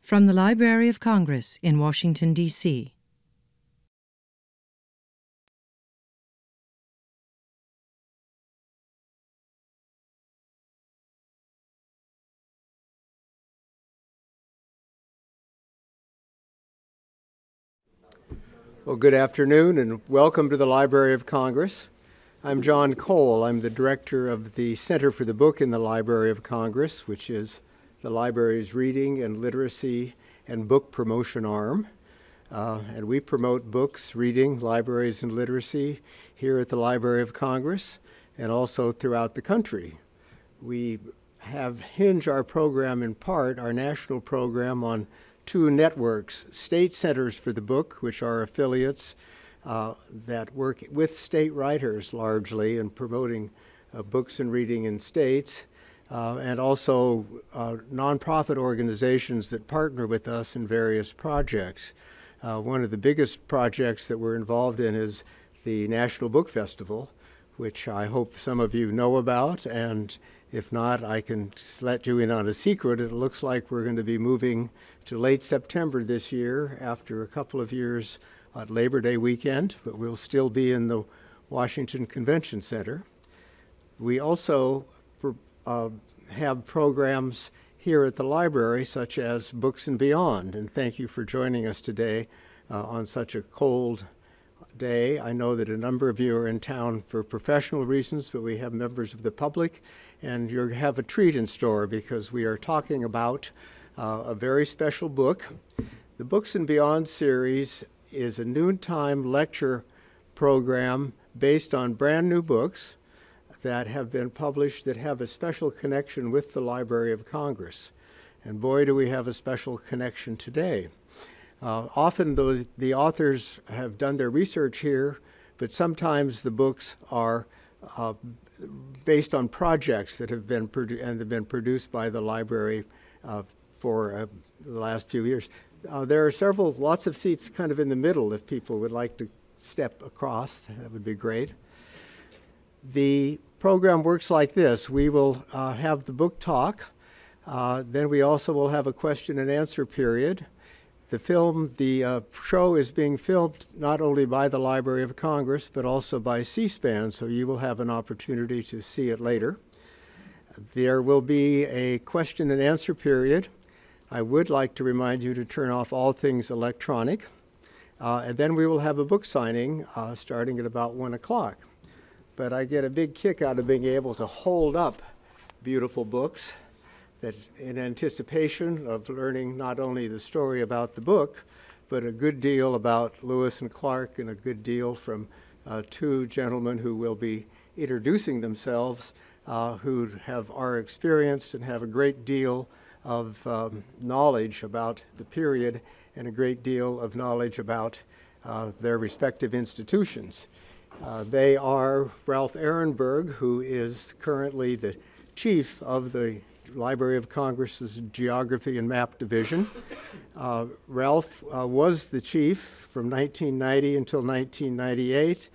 From the Library of Congress in Washington, D.C. Well, good afternoon and welcome to the Library of Congress. I'm John Cole. I'm the director of the Center for the Book in the Library of Congress, which is the library's reading and literacy and book promotion arm. And we promote books, reading, libraries, and literacy here at the Library of Congress and also throughout the country. We have hinged our program in part, our national program, on two networks: State Centers for the Book, which are affiliates that work with state writers largely in promoting books and reading in states, and also nonprofit organizations that partner with us in various projects. One of the biggest projects that we're involved in is the National Book Festival, which I hope some of you know about, and if not, I can let you in on a secret. It looks like we're going to be moving to late September this year after a couple of years at Labor Day weekend, but we'll still be in the Washington Convention Center. We also have programs here at the library such as Books and Beyond, and thank you for joining us today on such a cold day. I know that a number of you are in town for professional reasons, but we have members of the public, and you have a treat in store because we are talking about a very special book. The Books and Beyond series is a noontime lecture program based on brand new books that have been published that have a special connection with the Library of Congress. And boy, do we have a special connection today. Often the authors have done their research here, but sometimes the books are based on projects that have been produced by the library for the last few years. There are lots of seats kind of in the middle if people would like to step across. That would be great. The program works like this. We will have the book talk. Then we also will have a question and answer period. The show is being filmed not only by the Library of Congress, but also by C-SPAN, so you will have an opportunity to see it later. There will be a question and answer period. I would like to remind you to turn off all things electronic. And then we will have a book signing starting at about 1 o'clock. But I get a big kick out of being able to hold up beautiful books that in anticipation of learning not only the story about the book, but a good deal about Lewis and Clark and a good deal from two gentlemen who will be introducing themselves, who are experienced and have a great deal of knowledge about the period and a great deal of knowledge about their respective institutions. They are Ralph Ehrenberg, who is currently the chief of the Library of Congress's Geography and Map Division. Ralph was the chief from 1990 until 1998,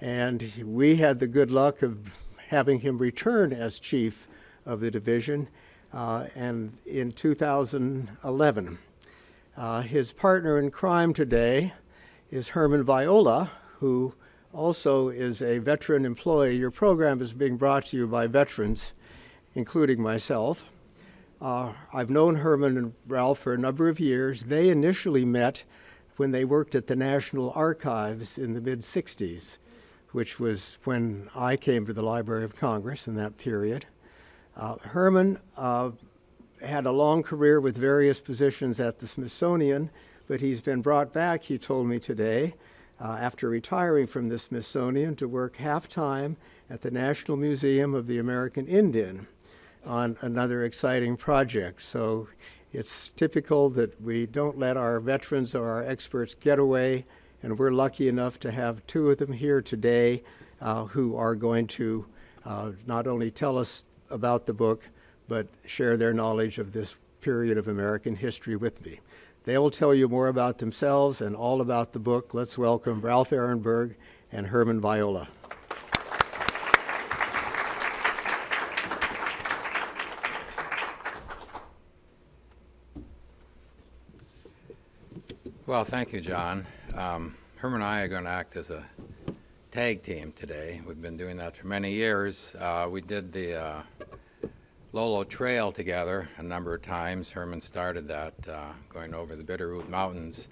and we had the good luck of having him return as chief of the division and in 2011. His partner in crime today is Herman Viola, who also is a veteran employee. Your program is being brought to you by veterans, including myself. I've known Herman and Ralph for a number of years. They initially met when they worked at the National Archives in the mid-'60s, which was when I came to the Library of Congress in that period. Herman had a long career with various positions at the Smithsonian, but he's been brought back, he told me today, after retiring from the Smithsonian to work half-time at the National Museum of the American Indian on another exciting project. So it's typical that we don't let our veterans or our experts get away, and we're lucky enough to have two of them here today who are going to not only tell us about the book, but share their knowledge of this period of American history with me. They will tell you more about themselves and all about the book. Let's welcome Ralph Ehrenberg and Herman Viola. Well, thank you, John. Herman and I are going to act as a tag team today. We've been doing that for many years. We did the Lolo Trail together a number of times. Herman started that, going over the Bitterroot Mountains,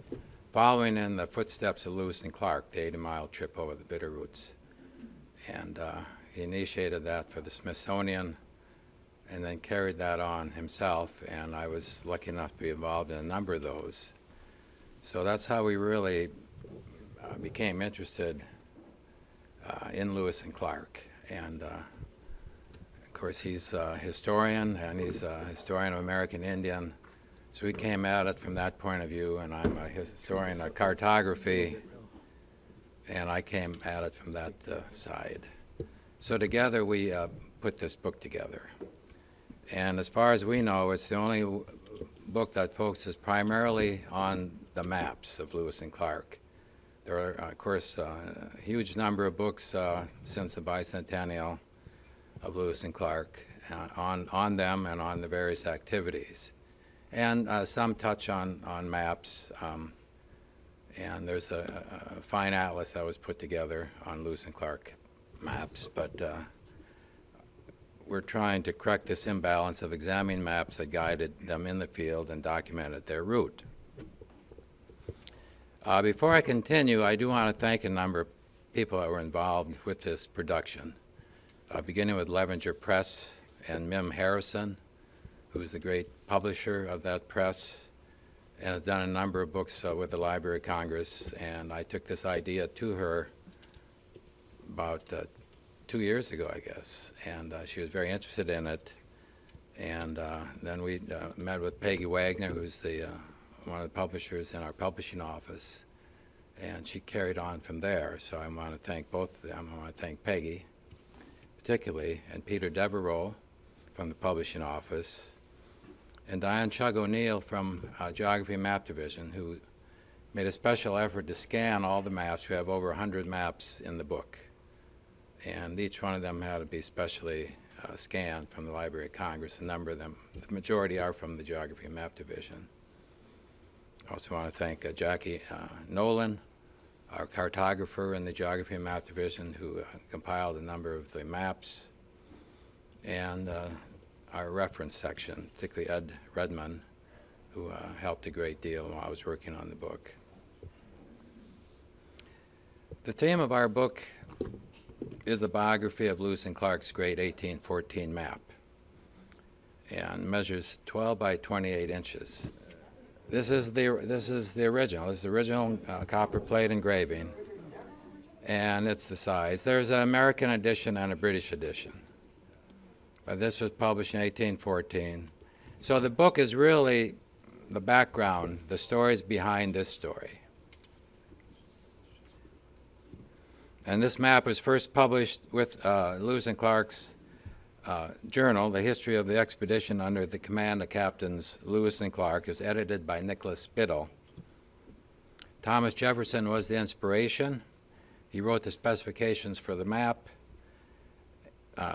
following in the footsteps of Lewis and Clark, the 80-mile trip over the Bitterroots. And he initiated that for the Smithsonian and then carried that on himself, and I was lucky enough to be involved in a number of those. So that's how we really became interested in Lewis and Clark. And of course, he's a historian, and he's a historian of American Indian. So we came at it from that point of view, and I'm a historian of cartography, and I came at it from that side. So together we put this book together. And as far as we know, it's the only book that focuses primarily on the maps of Lewis and Clark. There are, of course, a huge number of books since the bicentennial of Lewis and Clark on them and on the various activities. And some touch on maps. And there's a fine atlas that was put together on Lewis and Clark maps. But we're trying to correct this imbalance of examining maps that guided them in the field and documented their route. Before I continue, I do want to thank a number of people that were involved with this production, beginning with Levenger Press and Mim Harrison, who's the great publisher of that press and has done a number of books with the Library of Congress. And I took this idea to her about 2 years ago, I guess, and she was very interested in it. And then we met with Peggy Wagner, who's one of the publishers in our publishing office, and she carried on from there. So I want to thank both of them. I want to thank Peggy particularly, and Peter Devereaux from the publishing office, and Diane Chug O'Neill from Geography and Map Division, who made a special effort to scan all the maps. We have over 100 maps in the book, and each one of them had to be specially scanned from the Library of Congress. A number of them, the majority are from the Geography and Map Division. I also want to thank Jackie Nolan, our cartographer in the Geography and Map Division, who compiled a number of the maps, and our reference section, particularly Ed Redman, who helped a great deal while I was working on the book. The theme of our book is the biography of Lewis and Clark's great 1814 map, and measures 12 by 28 inches. This is the original. This is the original copper plate engraving, and it's the size. There's an American edition and a British edition. This was published in 1814. So the book is really the background, the stories behind this story. And this map was first published with Lewis and Clark's journal, The History of the Expedition under the command of Captains Lewis and Clark. It was edited by Nicholas Biddle. Thomas Jefferson was the inspiration. He wrote the specifications for the map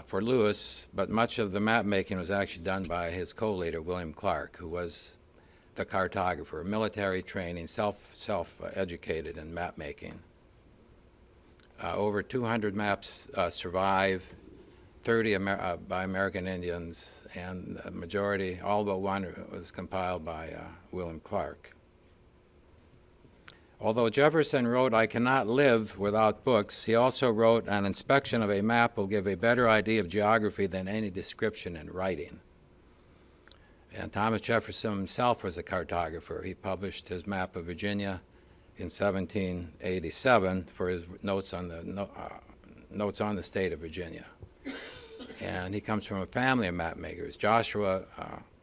for Lewis, but much of the map making was actually done by his co-leader, William Clark, who was the cartographer, military training, self-educated in map making. Over 200 maps survive, 30 by American Indians, and the majority, all but one, was compiled by William Clark. Although Jefferson wrote, "I cannot live without books," he also wrote, "An inspection of a map will give a better idea of geography than any description in writing." And Thomas Jefferson himself was a cartographer. He published his map of Virginia in 1787 for his notes on the state of Virginia. And he comes from a family of map makers. Joshua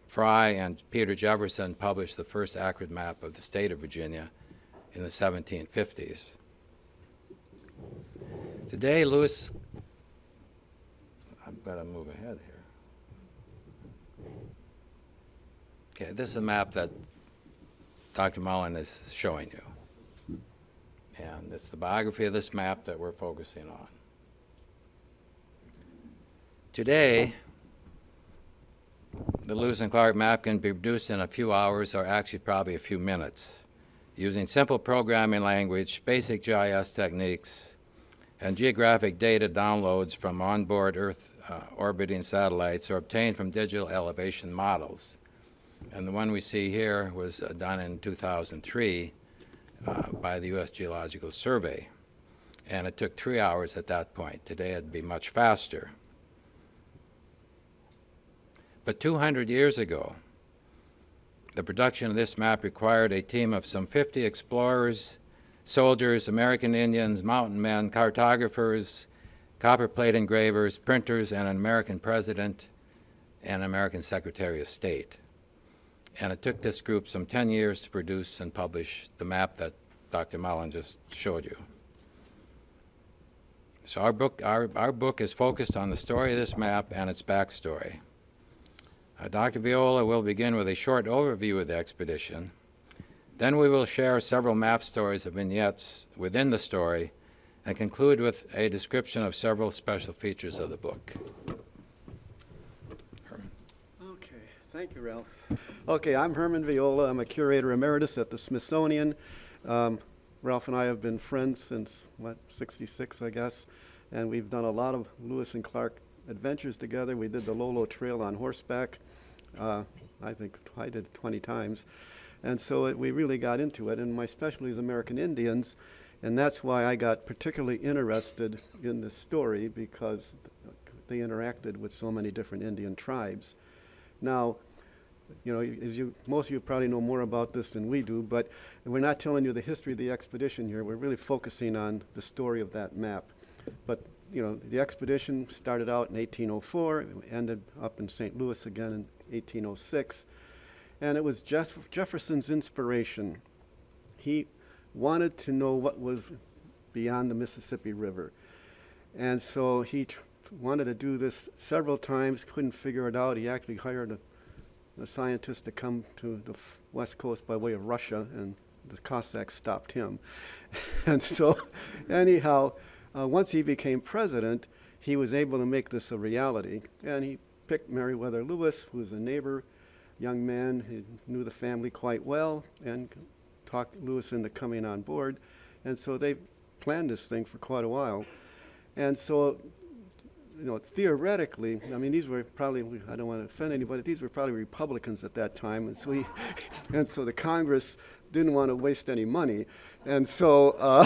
Fry and Peter Jefferson published the first accurate map of the state of Virginia in the 1750s. Today, Lewis, I've got to move ahead here. Okay, this is a map that Dr. Mullen is showing you. And it's the biography of this map that we're focusing on. Today, the Lewis and Clark map can be produced in a few hours, or actually probably a few minutes. using simple programming language, basic GIS techniques, and geographic data downloads from onboard Earth orbiting satellites or obtained from digital elevation models. And the one we see here was done in 2003 by the U.S. Geological Survey. And it took 3 hours at that point. Today it'd be much faster. But 200 years ago, the production of this map required a team of some 50 explorers, soldiers, American Indians, mountain men, cartographers, copperplate engravers, printers, and an American president and American Secretary of State. And it took this group some 10 years to produce and publish the map that Dr. Mullen just showed you. So our book is focused on the story of this map and its backstory. Dr. Viola will begin with a short overview of the expedition. Then we will share several map stories of vignettes within the story and conclude with a description of several special features of the book. Herman. Okay, thank you, Ralph. Okay, I'm Herman Viola. I'm a curator emeritus at the Smithsonian. Ralph and I have been friends since, what, 66, I guess, and we've done a lot of Lewis and Clark adventures together. We did the Lolo Trail on horseback. I think I did it 20 times. And so we really got into it. And my specialty is American Indians. And that's why I got particularly interested in this story, because they interacted with so many different Indian tribes. Now, you know, most of you probably know more about this than we do, but we're not telling you the history of the expedition here. We're really focusing on the story of that map. But you know, the expedition started out in 1804, ended up in St. Louis again in 1806, and it was Jefferson's inspiration. He wanted to know what was beyond the Mississippi River, and so he wanted to do this several times, couldn't figure it out. He actually hired a scientist to come to the West Coast by way of Russia, and the Cossacks stopped him. And so, anyhow, once he became president, he was able to make this a reality. And he picked Meriwether Lewis, who was a neighbor, young man. He knew the family quite well and talked Lewis into coming on board. And so they planned this thing for quite a while. And so, you know, theoretically, I mean, these were probably, I don't want to offend anybody, these were probably Republicans at that time. And so, and so the Congress didn't want to waste any money. And so,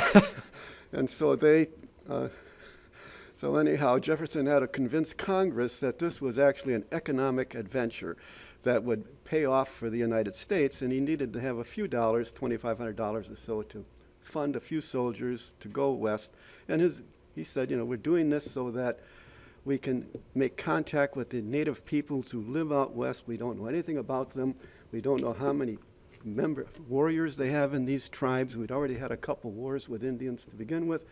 so anyhow, Jefferson had to convince Congress that this was actually an economic adventure that would pay off for the United States, and he needed to have a few dollars, $2,500 or so, to fund a few soldiers to go west. And he said, you know, we're doing this so that we can make contact with the native peoples who live out west. We don't know anything about them. We don't know how many warriors they have in these tribes. We'd already had a couple wars with Indians to begin with.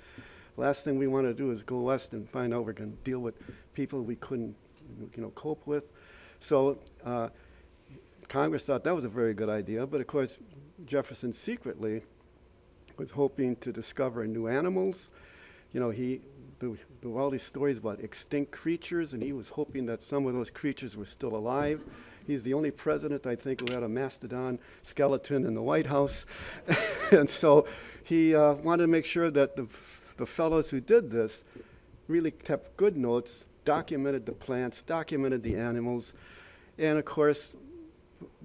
Last thing we want to do is go west and find out we're going to deal with people we couldn't, you know, cope with. So Congress thought that was a very good idea, but of course Jefferson secretly was hoping to discover new animals. You know, there were all these stories about extinct creatures, and he was hoping that some of those creatures were still alive. He's the only president, I think, who had a mastodon skeleton in the White House. And so he wanted to make sure that the fellows who did this really kept good notes, documented the plants, documented the animals, and of course,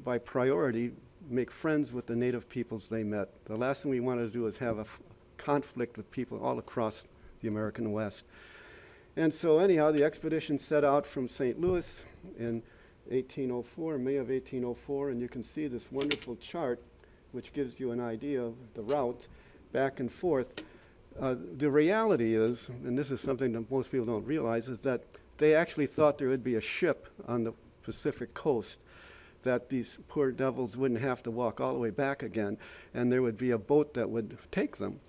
by priority, make friends with the native peoples they met. The last thing we wanted to do is have a conflict with people all across the American West. And so anyhow, the expedition set out from St. Louis in 1804, May of 1804, and you can see this wonderful chart which gives you an idea of the route back and forth. The reality is, and this is something that most people don't realize, is that they actually thought there would be a ship on the Pacific coast, that these poor devils wouldn't have to walk all the way back again, and there would be a boat that would take them.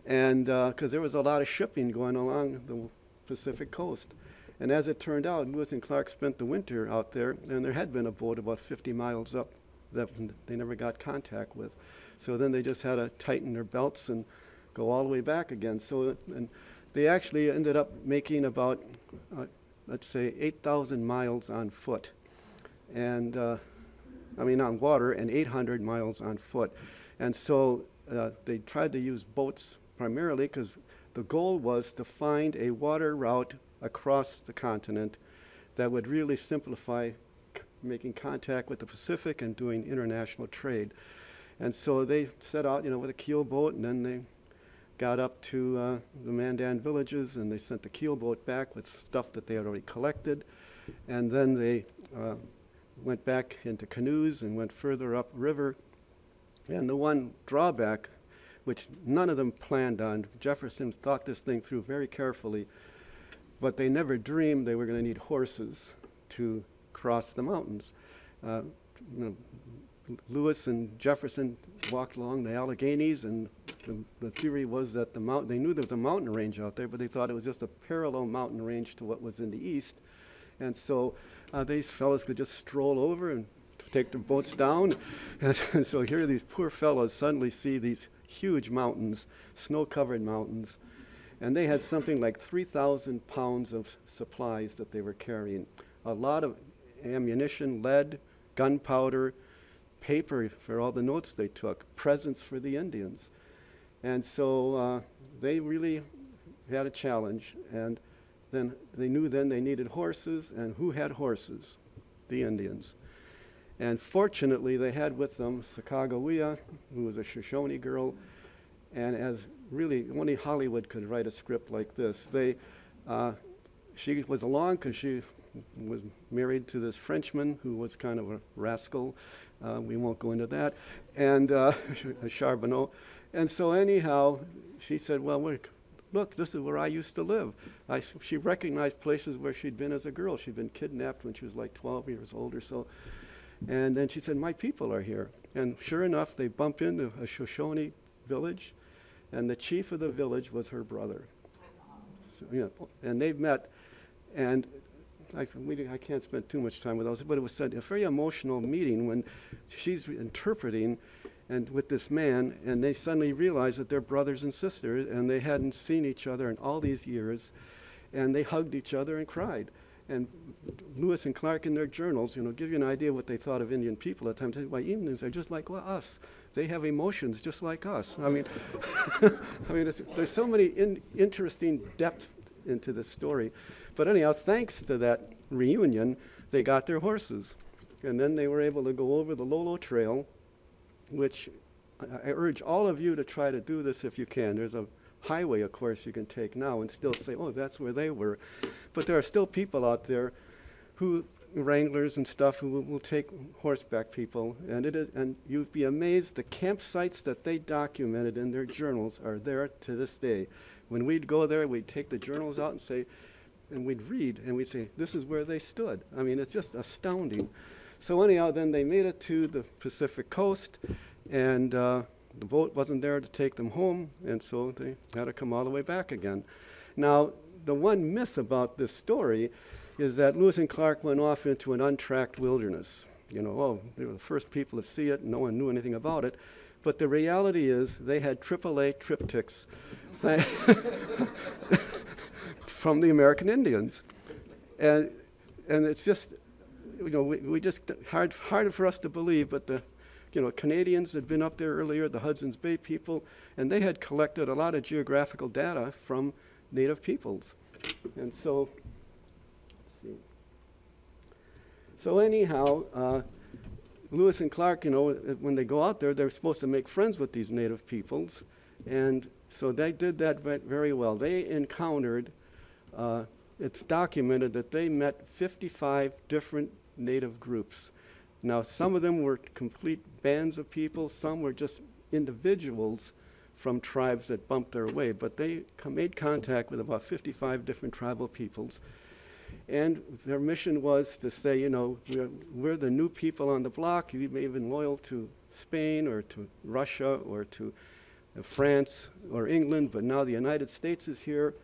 And because there was a lot of shipping going along the Pacific coast. And as it turned out, Lewis and Clark spent the winter out there, and there had been a boat about 50 miles up that they never got contact with. So then they just had to tighten their belts and go all the way back again. So and they actually ended up making about, let's say, 8,000 miles on foot. And on water, and 800 miles on foot. And so they tried to use boats primarily because the goal was to find a water route across the continent that would really simplify making contact with the Pacific and doing international trade. And so they set out, with a keel boat, and then they got up to the Mandan villages, and they sent the keel boat back with stuff that they had already collected. And then they went back into canoes and went further upriver. And the one drawback, which none of them planned on, Jefferson thought this thing through very carefully, but they never dreamed they were going to need horses to cross the mountains. Lewis and Jefferson walked along the Alleghenies, and the theory was that they knew there was a mountain range out there, but they thought it was just a parallel mountain range to what was in the east. And so these fellows could just stroll over and take their boats down. And so here these poor fellows suddenly see these huge mountains, snow-covered mountains, and they had something like 3,000 pounds of supplies that they were carrying. A lot of ammunition, lead, gunpowder, paper for all the notes they took, presents for the Indians. And so they really had a challenge, and then they knew then they needed horses, and who had horses? The Indians. And fortunately, they had with them Sacagawea, who was a Shoshone girl, and as really only Hollywood could write a script like this. She was along because she was married to this Frenchman who was kind of a rascal. We won't go into that, and a Charbonneau. And so anyhow, she said, well, look, this is where I used to live. She recognized places where she'd been as a girl. She'd been kidnapped when she was like 12 years old or so. And then she said, my people are here. And sure enough, they bump into a Shoshone village, and the chief of the village was her brother. So, and they met, and I can't spend too much time with those, but it was a very emotional meeting when she's interpreting and with this man, and they suddenly realize that they're brothers and sisters, and they hadn't seen each other in all these years, and they hugged each other and cried. And Lewis and Clark in their journals, give you an idea what they thought of Indian people at the time. Why, Indians are just like us. They have emotions just like us. I mean, there's so many interesting depth into this story. But anyhow, thanks to that reunion, they got their horses. And then they were able to go over the Lolo Trail, which I urge all of you to try to do this if you can. There's a highway, of course, you can take now and still say, oh, that's where they were. But there are still people out there wranglers and stuff, who will take horseback people. And you'd be amazed, the campsites that they documented in their journals are there to this day. When we'd go there, we'd take the journals out and say, and we'd read, and we'd say, this is where they stood. I mean, it's just astounding. So anyhow, then they made it to the Pacific coast, and the boat wasn't there to take them home, and so they had to come all the way back again. Now, the one myth about this story is that Lewis and Clark went off into an untracked wilderness. They were the first people to see it, and no one knew anything about it. But the reality is they had AAA triptychs from the American Indians. And it's just, we just, hard for us to believe, but the Canadians had been up there earlier, the Hudson's Bay people, and they had collected a lot of geographical data from native peoples. And so, let's see. So anyhow, Lewis and Clark, when they go out there, they're supposed to make friends with these native peoples. And so they did that very well. They encountered, it's documented that they met 55 different native groups. Now, some of them were complete bands of people, some were just individuals from tribes that bumped their way, but they made contact with about 55 different tribal peoples. And their mission was to say, we're the new people on the block. You may have been loyal to Spain or to Russia or to France or England, but now the United States is here,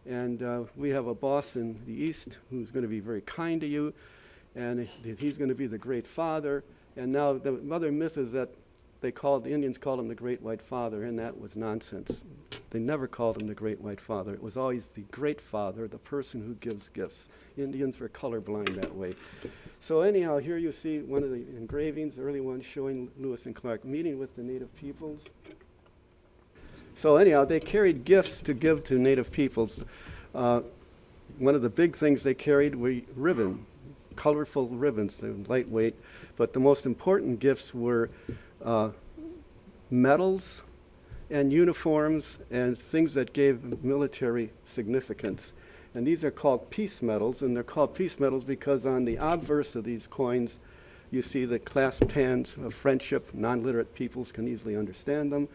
and we have a boss in the East who's going to be very kind to you, and he's going to be the great father. And now the other myth is that the Indians called him the Great White Father, and that was nonsense. They never called him the Great White Father. It was always the Great Father, the person who gives gifts. Indians were colorblind that way. So anyhow, here you see one of the engravings, early ones, showing Lewis and Clark meeting with the native peoples. So anyhow, they carried gifts to give to native peoples. One of the big things they carried were ribbon, colorful ribbons. They were lightweight, but the most important gifts were medals and uniforms and things that gave military significance. And these are called peace medals, and they're called peace medals because on the obverse of these coins, you see the clasped hands of friendship. Non-literate peoples can easily understand them.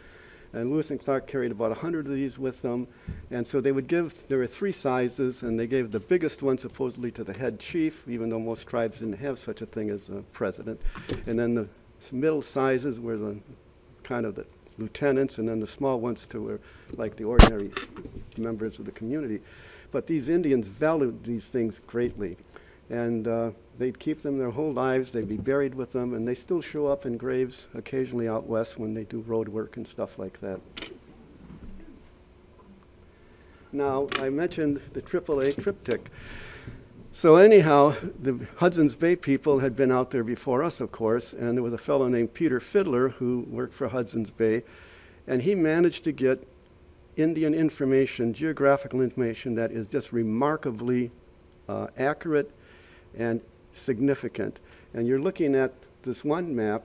And Lewis and Clark carried about 100 of these with them. And so they would give, there were 3 sizes, and they gave the biggest one supposedly to the head chief, even though most tribes didn't have such a thing as a president. And then the middle sizes were the kind of the lieutenants, and then the small ones were like the ordinary members of the community. But these Indians valued these things greatly. And they'd keep them their whole lives. They'd be buried with them, and they still show up in graves occasionally out west when they do road work and stuff like that. Now, I mentioned the AAA triptych. So anyhow, the Hudson's Bay people had been out there before us, of course, and there was a fellow named Peter Fiddler who worked for Hudson's Bay, and he managed to get Indian information, geographical information that is just remarkably accurate and significant. And you're looking at this one map,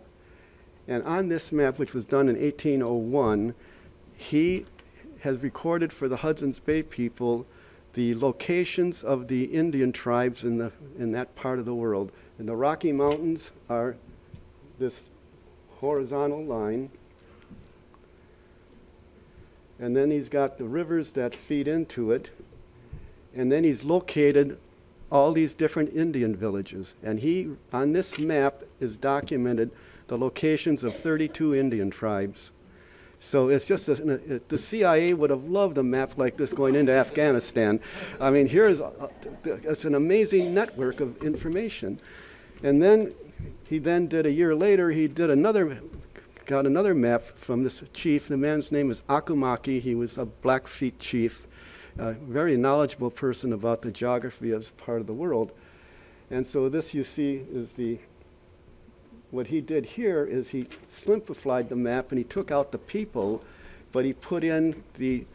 and on this map, which was done in 1801, he has recorded for the Hudson's Bay people the locations of the Indian tribes in that part of the world. And the Rocky Mountains are this horizontal line. And then he's got the rivers that feed into it. And then he's located all these different Indian villages. And he, on this map, is documented the locations of 32 Indian tribes. So it's just, the CIA would have loved a map like this going into Afghanistan. I mean, it's an amazing network of information. And then he did a year later, got another map from this chief. The man's name is Akumaki. He was a Blackfeet chief, a very knowledgeable person about the geography of this part of the world. And so this you see is what he did here is he simplified the map and he took out the people, but he put in the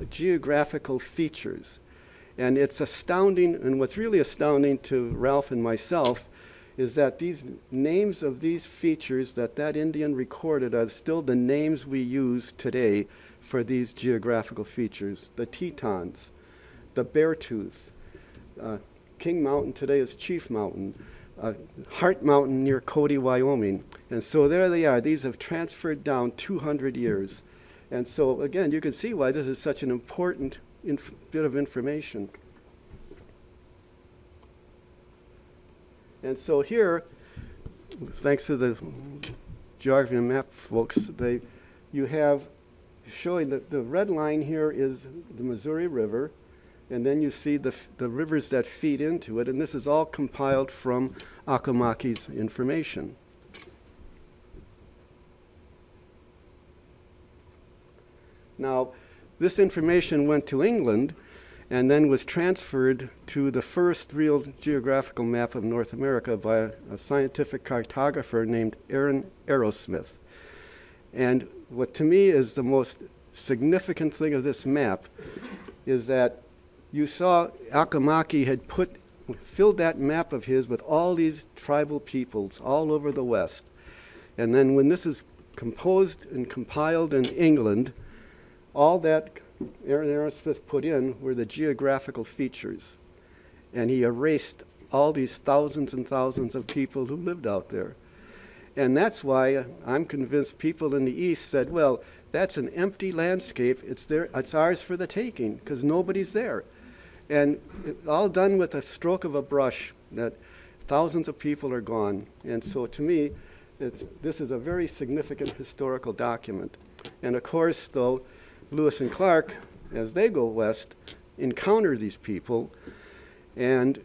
geographical features. And it's astounding, and what's really astounding to Ralph and myself is that these names of these features that Indian recorded are still the names we use today for these geographical features. The Tetons, the Beartooth, King Mountain today is Chief Mountain, Hart Mountain near Cody, Wyoming. And so there they are. These have transferred down 200 years. And so again, you can see why this is such an important bit of information. And so here, thanks to the geography and map folks, you have showing that the red line here is the Missouri River, and then you see the rivers that feed into it, and this is all compiled from Akumaki's information. Now, this information went to England and then was transferred to the first real geographical map of North America by a scientific cartographer named Aaron Arrowsmith. And what to me is the most significant thing of this map is that you saw Akumaki had filled that map of his with all these tribal peoples all over the West. And then when this is composed and compiled in England, all that Aaron Arrowsmith put in were the geographical features. And he erased all these thousands and thousands of people who lived out there. And that's why I'm convinced people in the East said, well, that's an empty landscape. It's ours for the taking, because nobody's there. And all done with a stroke of a brush, that thousands of people are gone. And so to me, this is a very significant historical document. And of course, though, Lewis and Clark, as they go west, encounter these people. And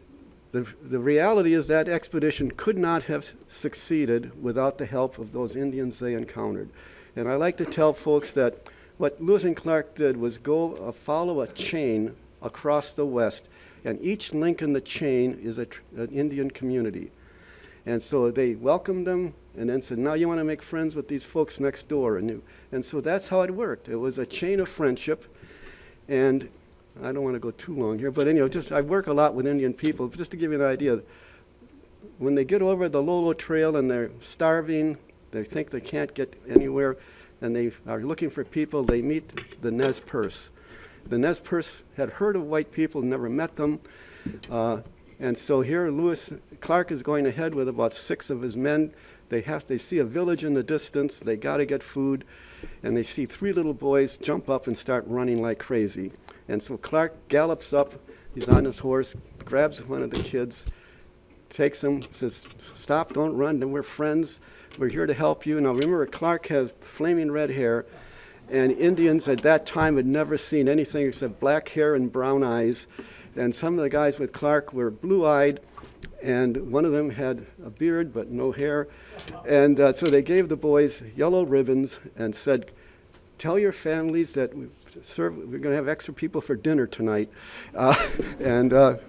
the reality is that expedition could not have succeeded without the help of those Indians they encountered. And I like to tell folks that what Lewis and Clark did was go follow a chain across the West, and each link in the chain is an Indian community. And so they welcomed them and then said, now you want to make friends with these folks next door. And so that's how it worked. It was a chain of friendship. And I don't want to go too long here, but anyway, I work a lot with Indian people. Just to give you an idea, when they get over the Lolo Trail and they're starving, they think they can't get anywhere, and they are looking for people, they meet the Nez Perce. The Nez Perce had heard of white people, never met them. And so here Lewis Clark is going ahead with about 6 of his men. They see a village in the distance. They got to get food. And they see 3 little boys jump up and start running like crazy. And so Clark gallops up. He's on his horse, grabs one of the kids, takes him, says, stop, don't run, we're friends. We're here to help you. Now remember, Clark has flaming red hair. And Indians at that time had never seen anything except black hair and brown eyes. And some of the guys with Clark were blue-eyed, and one of them had a beard but no hair. And so they gave the boys yellow ribbons and said, tell your families that we're going to have extra people for dinner tonight.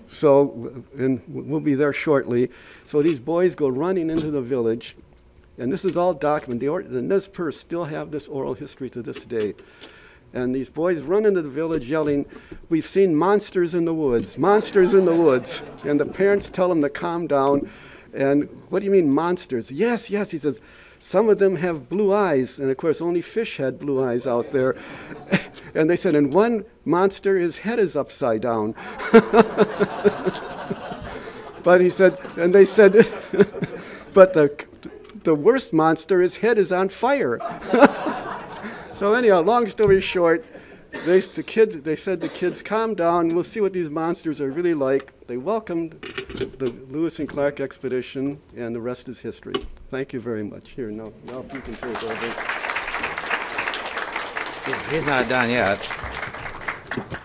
So we'll be there shortly. So these boys go running into the village, and this is all documented. The Nez Perce still have this oral history to this day. And these boys run into the village yelling, we've seen monsters in the woods, monsters in the woods. And the parents tell them to calm down. And what do you mean monsters? Yes, yes, he says, some of them have blue eyes. And of course, only fish had blue eyes out there. And they said, and one monster, his head is upside down. But he said, and they said, but the worst monster, his head is on fire. So anyhow, long story short, they said to kids, calm down, we'll see what these monsters are really like. They welcomed the Lewis and Clark expedition, and the rest is history. Thank you very much. Here, now if you can take over. He's not done yet.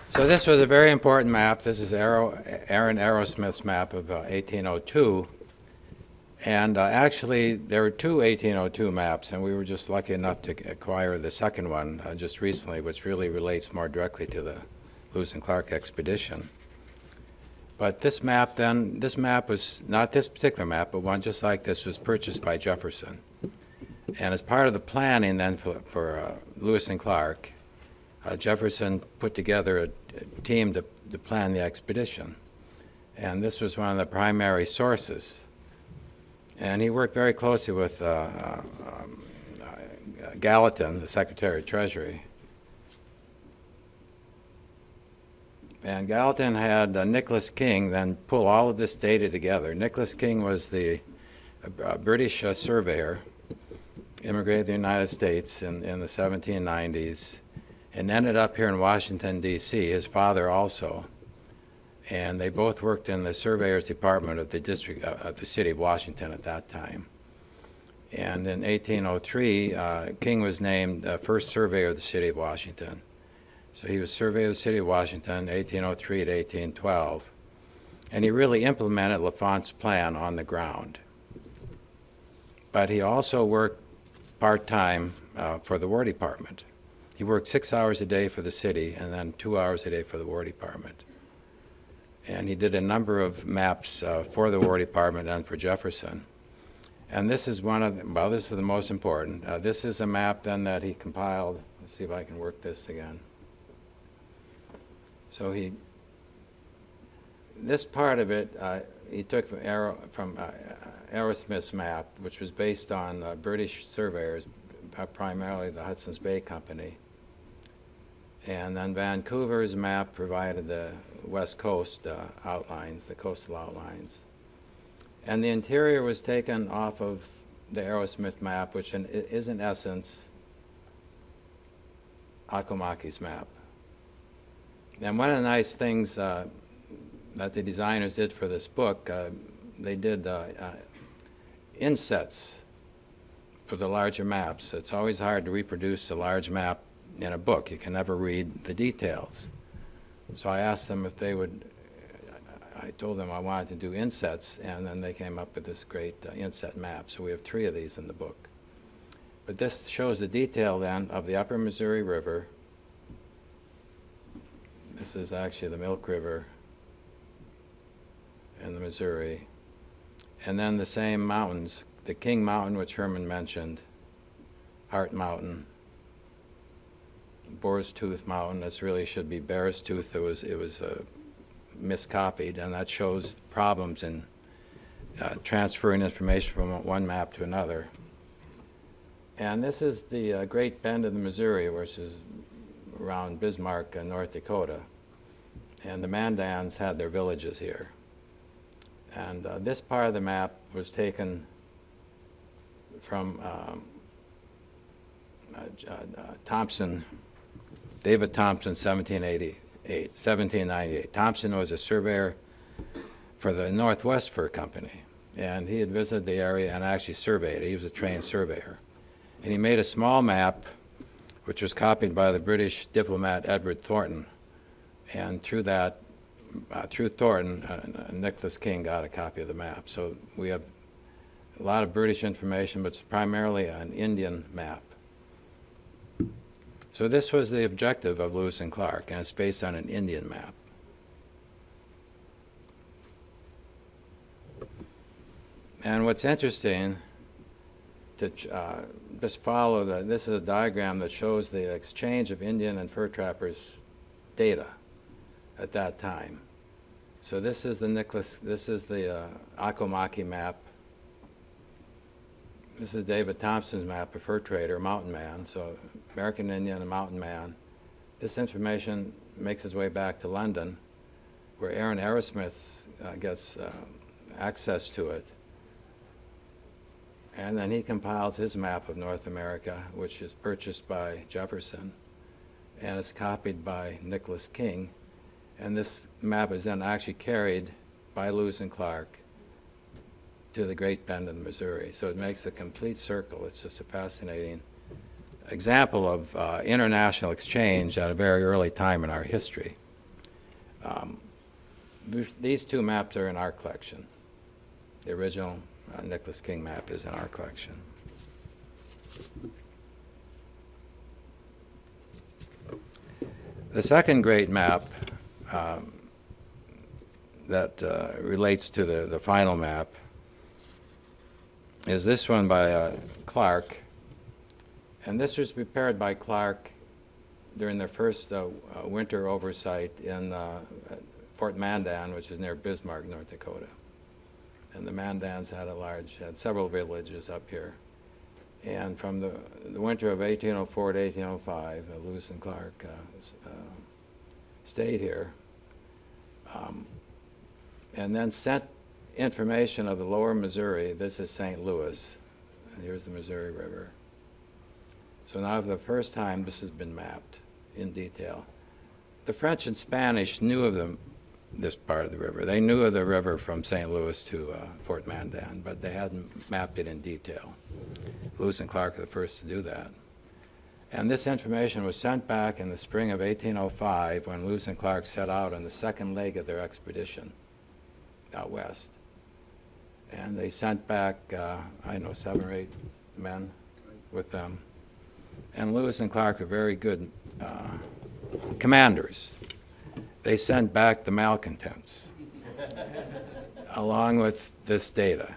So this was a very important map. This is Aaron Arrowsmith's map of 1802. And actually, there were 2 1802 maps, and we were just lucky enough to acquire the second one just recently, which really relates more directly to the Lewis and Clark expedition. But this map was not this particular map, but one just like this was purchased by Jefferson. And as part of the planning then for Lewis and Clark, Jefferson put together a team to plan the expedition. And this was one of the primary sources. And he worked very closely with Gallatin, the Secretary of Treasury. And Gallatin had Nicholas King then pull all of this data together. Nicholas King was the British surveyor, immigrated to the United States in the 1790s, and ended up here in Washington, D.C., his father also. And they both worked in the surveyor's department of the district of the city of Washington at that time. And in 1803, King was named first surveyor of the city of Washington. So he was surveyor of the city of Washington, 1803 to 1812. And he really implemented L'Enfant's plan on the ground. But he also worked part-time for the War Department. He worked 6 hours a day for the city and then 2 hours a day for the War Department. And he did a number of maps for the War Department and for Jefferson. And this is one of the, well, this is the most important. This is a map then that he compiled. Let's see if I can work this again. So this part of it, he took from Arrowsmith's map, which was based on British surveyors, primarily the Hudson's Bay Company. And then Vancouver's map provided the West Coast outlines, the coastal outlines. And the interior was taken off of the Arrowsmith map, which is in essence Akomaki's map. And one of the nice things that the designers did for this book, they did insets for the larger maps. It's always hard to reproduce a large map in a book. You can never read the details. So I asked them if they would, I told them I wanted to do insets, and then they came up with this great inset map. So we have 3 of these in the book. But this shows the detail then of the upper Missouri River This is actually the Milk River and the Missouri. And then the same mountains, the King Mountain, which Herman mentioned, Hart Mountain, Boar's Tooth Mountain. This really should be Bear's Tooth. It was miscopied, and that shows problems in transferring information from one map to another. And this is the Great Bend of the Missouri, which is around Bismarck, North Dakota. And the Mandans had their villages here. And this part of the map was taken from Thompson, David Thompson, 1798. Thompson was a surveyor for the Northwest Fur Company, and he had visited the area and actually surveyed it. He was a trained surveyor. And he made a small map, which was copied by the British diplomat Edward Thornton. And through that, through Thornton, Nicholas King got a copy of the map. So we have a lot of British information, but it's primarily an Indian map. So this was the objective of Lewis and Clark, and it's based on an Indian map. And what's interesting, to just follow this is a diagram that shows the exchange of Indian and fur trappers data at that time. So this is the Akomaki map. This is David Thompson's map, a fur trader, mountain man, so American Indian and mountain man. This information makes its way back to London, where Aaron Arrowsmith gets access to it. And then he compiles his map of North America, which is purchased by Jefferson, and it's copied by Nicholas King. And this map is then actually carried by Lewis and Clark to the Great Bend of the Missouri. So it makes a complete circle. It's just a fascinating example of international exchange at a very early time in our history. These two maps are in our collection. The original Nicholas King map is in our collection. The second great map that relates to the final map is this one by Clark. And this was prepared by Clark during their first winter oversight in Fort Mandan, which is near Bismarck, North Dakota. And the Mandans had several villages up here. And from the winter of 1804 to 1805, Lewis and Clark stayed here, and then sent information of the lower Missouri. This is St. Louis, and here's the Missouri River. So now for the first time, this has been mapped in detail. The French and Spanish knew of this part of the river. They knew of the river from St. Louis to Fort Mandan, but they hadn't mapped it in detail. Lewis and Clark were the first to do that. And this information was sent back in the spring of 1805 when Lewis and Clark set out on the second leg of their expedition out west. And they sent back, I don't know, 7 or 8 men with them. And Lewis and Clark are very good commanders. They sent back the malcontents along with this data.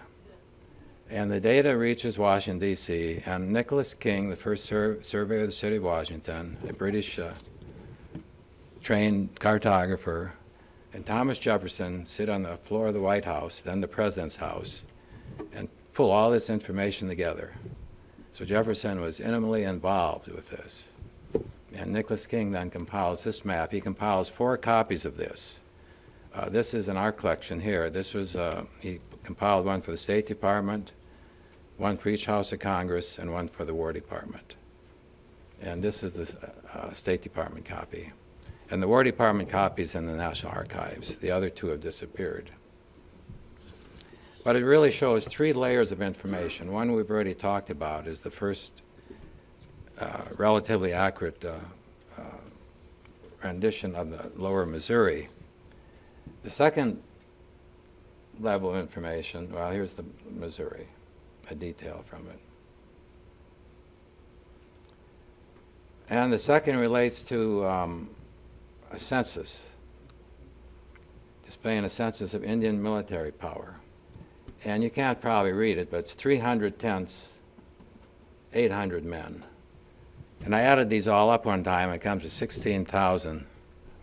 And the data reaches Washington, D.C., and Nicholas King, the first surveyor of the city of Washington, a British trained cartographer, and Thomas Jefferson sit on the floor of the White House, then the President's house, and pull all this information together. So Jefferson was intimately involved with this. And Nicholas King then compiles this map. He compiles 4 copies of this. This is in our collection here. This was, he compiled one for the State Department, one for each House of Congress, and one for the War Department. And this is the State Department copy. And the War Department copy is in the National Archives. The other 2 have disappeared. But it really shows 3 layers of information. One we've already talked about is the first relatively accurate rendition of the lower Missouri. The second level of information, well, here's the Missouri, a detail from it. And the second relates to a census, displaying a census of Indian military power. And you can't probably read it, but it's 300 tents, 800 men. And I added these all up one time. It comes to 16,000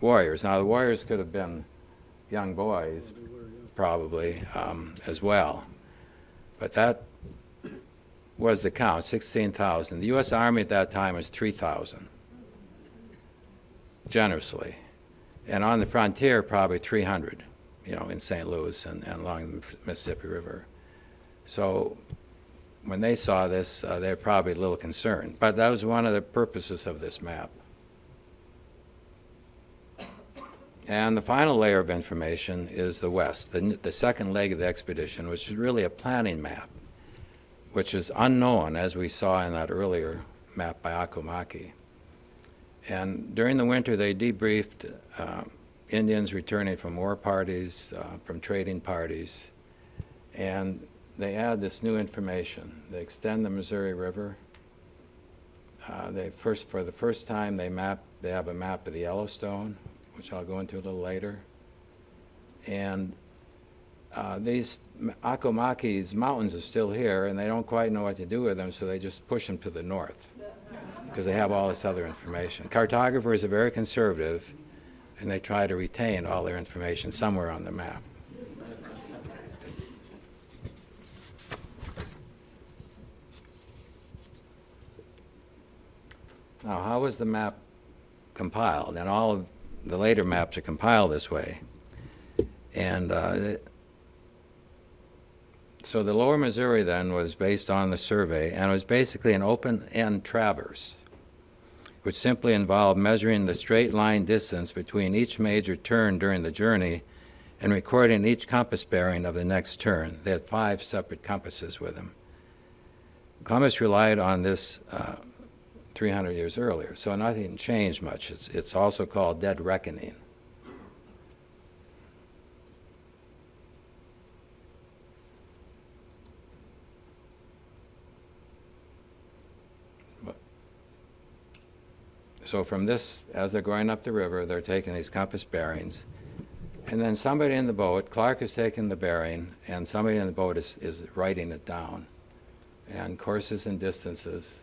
warriors. Now, the warriors could have been young boys, probably, as well. But that was the count, 16,000. The U.S. Army at that time was 3,000, generously. And on the frontier, probably 300, you know, in St. Louis and along the Mississippi River. So when they saw this, they were probably a little concerned. But that was one of the purposes of this map. And the final layer of information is the West, the second leg of the expedition, which is really a planning map, which is unknown, as we saw in that earlier map by Akomaki. And during the winter, they debriefed Indians returning from war parties, from trading parties, and they add this new information. They extend the Missouri River. For the first time, they have a map of the Yellowstone, which I'll go into a little later. And these Akomaki's mountains are still here, and they don't quite know what to do with them, so they just push them to the north, because they have all this other information. Cartographers are very conservative, and they try to retain all their information somewhere on the map. Now, how was the map compiled? And all of the later maps are compiled this way. And so the lower Missouri then was based on the survey, and it was basically an open-end traverse, which simply involved measuring the straight line distance between each major turn during the journey and recording each compass bearing of the next turn. They had 5 separate compasses with them. Columbus relied on this 300 years earlier, so nothing changed much. It's also called dead reckoning. So from this, as they're going up the river, they're taking these compass bearings. And then somebody in the boat, Clark is taking the bearing, and somebody in the boat is writing it down. And courses and distances,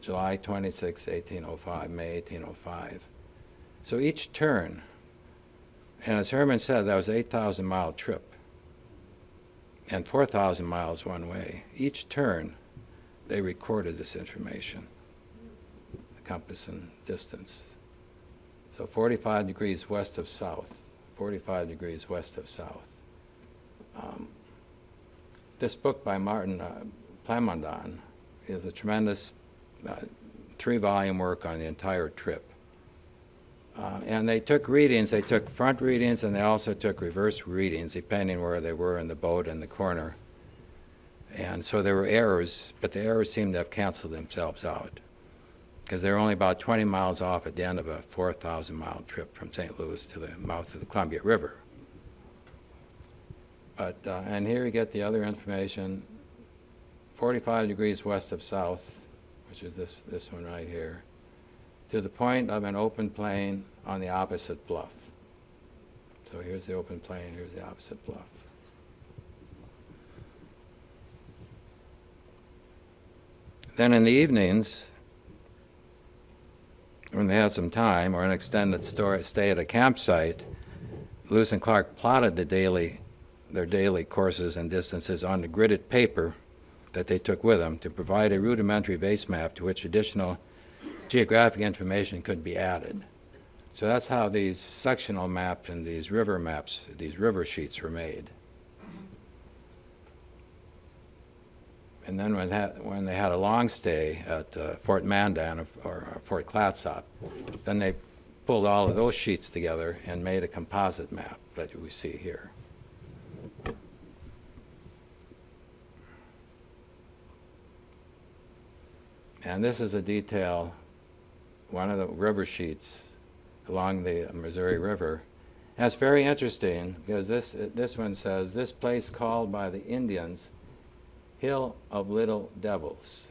July 26, 1805, May 1805. So each turn, and as Herman said, that was an 8,000-mile trip, and 4,000 miles one way. Each turn, they recorded this information. Compass and distance. So 45 degrees west of south, 45 degrees west of south. This book by Martin Plamondon is a tremendous 3-volume work on the entire trip. And they took readings, they took front readings, and they also took reverse readings, depending where they were in the boat and the corner. And so there were errors, but the errors seemed to have canceled themselves out, because they're only about 20 miles off at the end of a 4,000-mile trip from St. Louis to the mouth of the Columbia River. But, and here you get the other information, 45 degrees west of south, which is this one right here, to the point of an open plain on the opposite bluff. So here's the open plain, here's the opposite bluff. Then in the evenings, when they had some time or an extended stay at a campsite, Lewis and Clark plotted their daily courses and distances on the gridded paper that they took with them to provide a rudimentary base map to which additional geographic information could be added. So that's how these sectional maps and these river maps, these river sheets were made. And then when they had a long stay at Fort Mandan or Fort Clatsop, then they pulled all of those sheets together and made a composite map that we see here. And this is a detail, one of the river sheets along the Missouri River. And it's very interesting because this one says, this place called by the Indians Hill of Little Devils.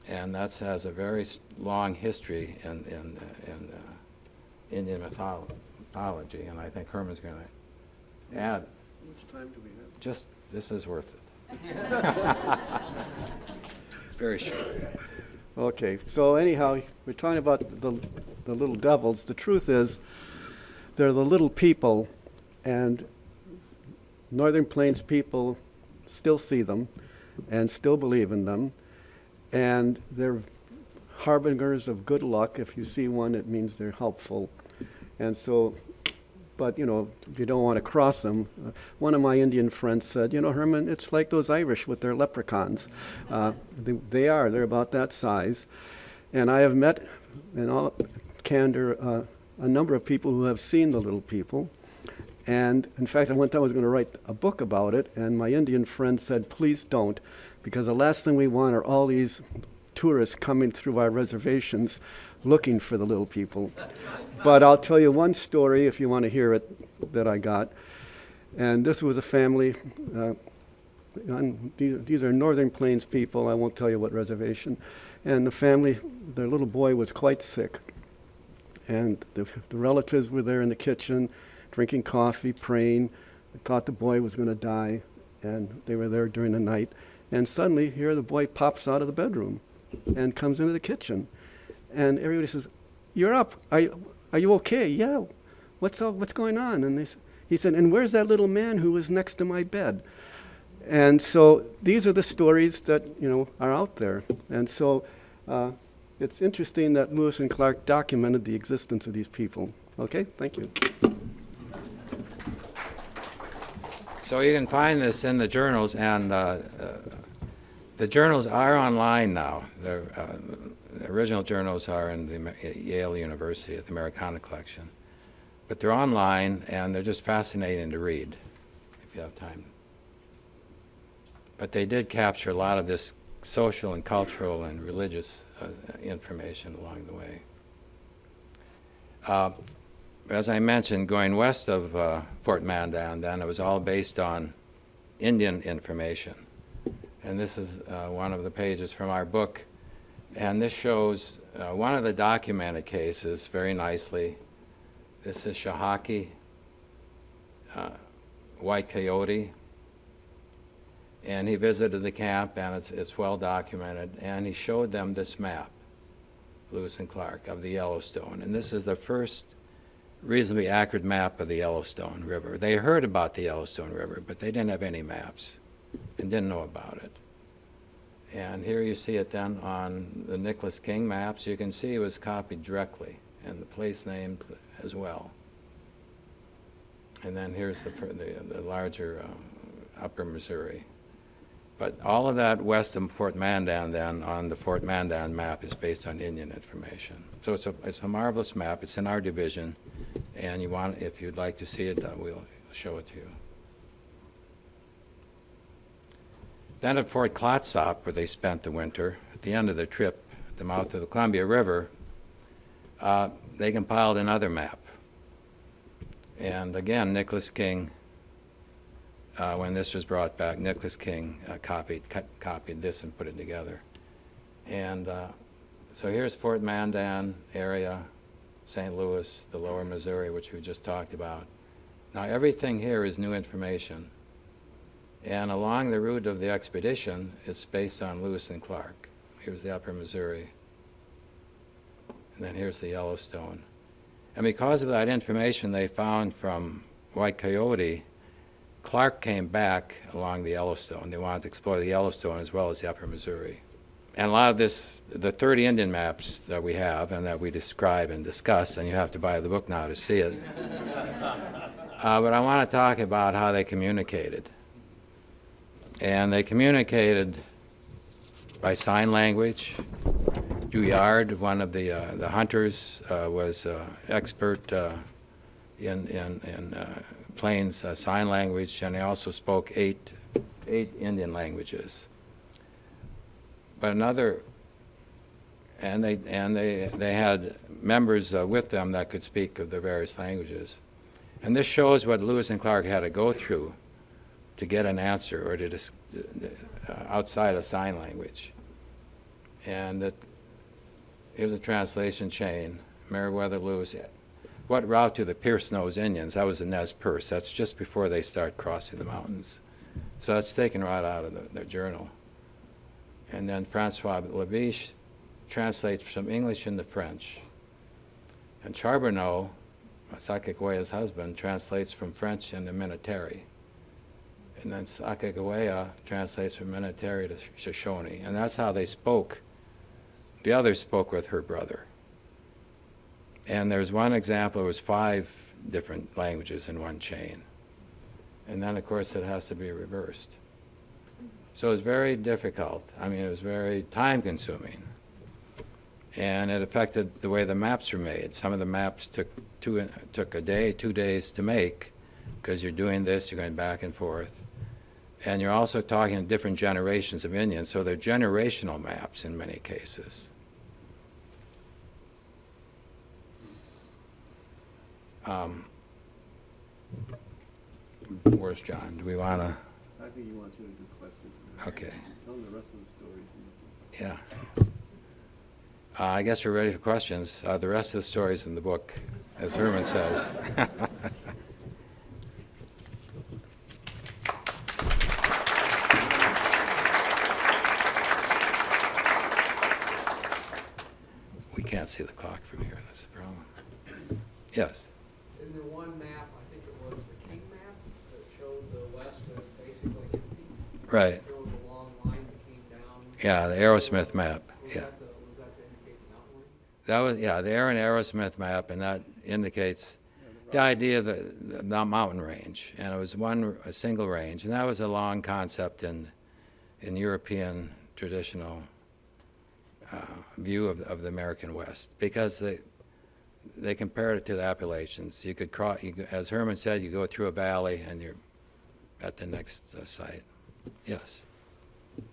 And that has a very long history in Indian mythology, and I think Herman's going to add. How much time do we have? Just, this is worth it. Very short. Okay, so anyhow, we're talking about the little devils. The truth is, they're the little people, and Northern Plains people still see them and still believe in them, and they're harbingers of good luck. If you see one, it means they're helpful. And so, but you know, you don't want to cross them. One of my Indian friends said, you know, Herman, it's like those Irish with their leprechauns. They're about that size. And I have met, in all candor, a number of people who have seen the little people. And in fact, one time I was going to write a book about it, and my Indian friend said, please don't, because the last thing we want are all these tourists coming through our reservations looking for the little people. But I'll tell you one story, if you want to hear it, that I got. And this was a family. These are Northern Plains people. I won't tell you what reservation. And the family, their little boy was quite sick. And the relatives were there in the kitchen, drinking coffee, praying. They thought the boy was going to die, and they were there during the night. And suddenly, here the boy pops out of the bedroom and comes into the kitchen. And everybody says, you're up. Are you okay? Yeah. What's up? What's going on? And he said, and where's that little man who was next to my bed? And so these are the stories that, you know, are out there. And so it's interesting that Lewis and Clark documented the existence of these people. Okay, thank you. So you can find this in the journals, and the journals are online now. The original journals are in the Yale University at the Americana Collection. But they're online, and they're just fascinating to read, if you have time. But they did capture a lot of this social and cultural and religious information along the way. As I mentioned, going west of Fort Mandan, then it was all based on Indian information. And this is one of the pages from our book. And this shows one of the documented cases very nicely. This is Shahaki, White Coyote. And he visited the camp, and it's well documented. And he showed them this map, Lewis and Clark, of the Yellowstone. And this is the first reasonably accurate map of the Yellowstone River. They heard about the Yellowstone River, but they didn't have any maps and didn't know about it. And here you see it then on the Nicholas King maps. You can see it was copied directly, and the place named as well. And then here's the larger upper Missouri. But all of that west of Fort Mandan then on the Fort Mandan map is based on Indian information. So it's a marvelous map. It's in our division, and if you'd like to see it, we'll show it to you. Then at Fort Clatsop, where they spent the winter, at the end of the trip, at the mouth of the Columbia River, they compiled another map. And again, Nicholas King, when this was brought back, Nicholas King copied this and put it together. And so here's Fort Mandan area, St. Louis, the lower Missouri, which we just talked about. Now everything here is new information. And along the route of the expedition, it's based on Lewis and Clark. Here's the upper Missouri. And then here's the Yellowstone. And because of that information they found from White Coyote, Clark came back along the Yellowstone. They wanted to explore the Yellowstone as well as the upper Missouri. And a lot of this, the 30 Indian maps that we have and that we describe and discuss, and you have to buy the book now to see it. But I want to talk about how they communicated. And they communicated by sign language. Duyard, one of the hunters, was expert in Plains sign language, and he also spoke eight Indian languages. But another, and they had members with them that could speak of the various languages. And this shows what Lewis and Clark had to go through to get an answer or to outside of sign language. And here's a translation chain. Meriwether Lewis what route do the Pierce Nose Indians? That was the Nez Perce. That's just before they start crossing the mountains. So that's taken right out of their journal. And then Francois Labiche translates from English into French. And Charbonneau, Sacagawea's husband, translates from French into Minatari. And then Sacagawea translates from Minatari to Shoshone. And that's how they spoke. The others spoke with her brother. And there's one example, it was 5 different languages in one chain. And then, of course, it has to be reversed. So it was very difficult. I mean, it was very time-consuming. And it affected the way the maps were made. Some of the maps took a day, 2 days to make, because you're doing this, you're going back and forth. And you're also talking to different generations of Indians, so they're generational maps in many cases. Where's John? Do we want to? I think you want you to do questions. Okay. Tell them the rest of the stories. Yeah. I guess we're ready for questions. The rest of the stories in the book, as Herman says. We can't see the clock from here. That's the problem. Yes. In the one map, I think it was the King map, that showed the west as basically empty. Right. There was a long line that came down. Yeah, the Aerosmith map. Was Yeah. that to indicate the mountain range? That was, yeah, the Aaron Aerosmith map, and that indicates the idea of the mountain range. And it was a single range. And that was a long concept in European traditional view of the American West, because they compared it to the Appalachians. You could cross, as Herman said, you go through a valley and you're at the next site. Yes.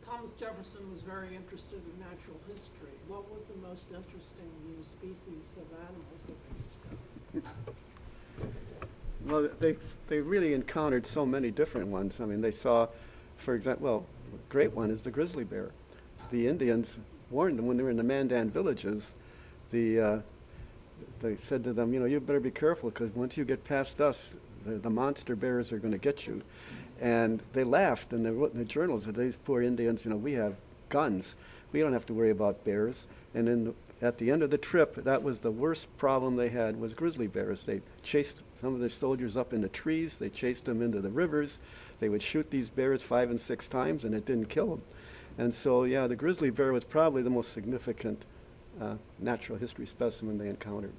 Thomas Jefferson was very interested in natural history. What was the most interesting new species of animals that they discovered? Well, they really encountered so many different ones. I mean, they saw, for example, well, a great one is the grizzly bear. The Indians warned them when they were in the Mandan villages. They said to them, you know, you better be careful, because once you get past us, the monster bears are going to get you. And they laughed, and they wrote in the journals that these poor Indians, you know, we have guns. We don't have to worry about bears. And then at the end of the trip, that was the worst problem they had, was grizzly bears. They chased some of their soldiers up into trees. They chased them into the rivers. They would shoot these bears 5 and 6 times, and it didn't kill them. And so, yeah, the grizzly bear was probably the most significant natural history specimen they encountered.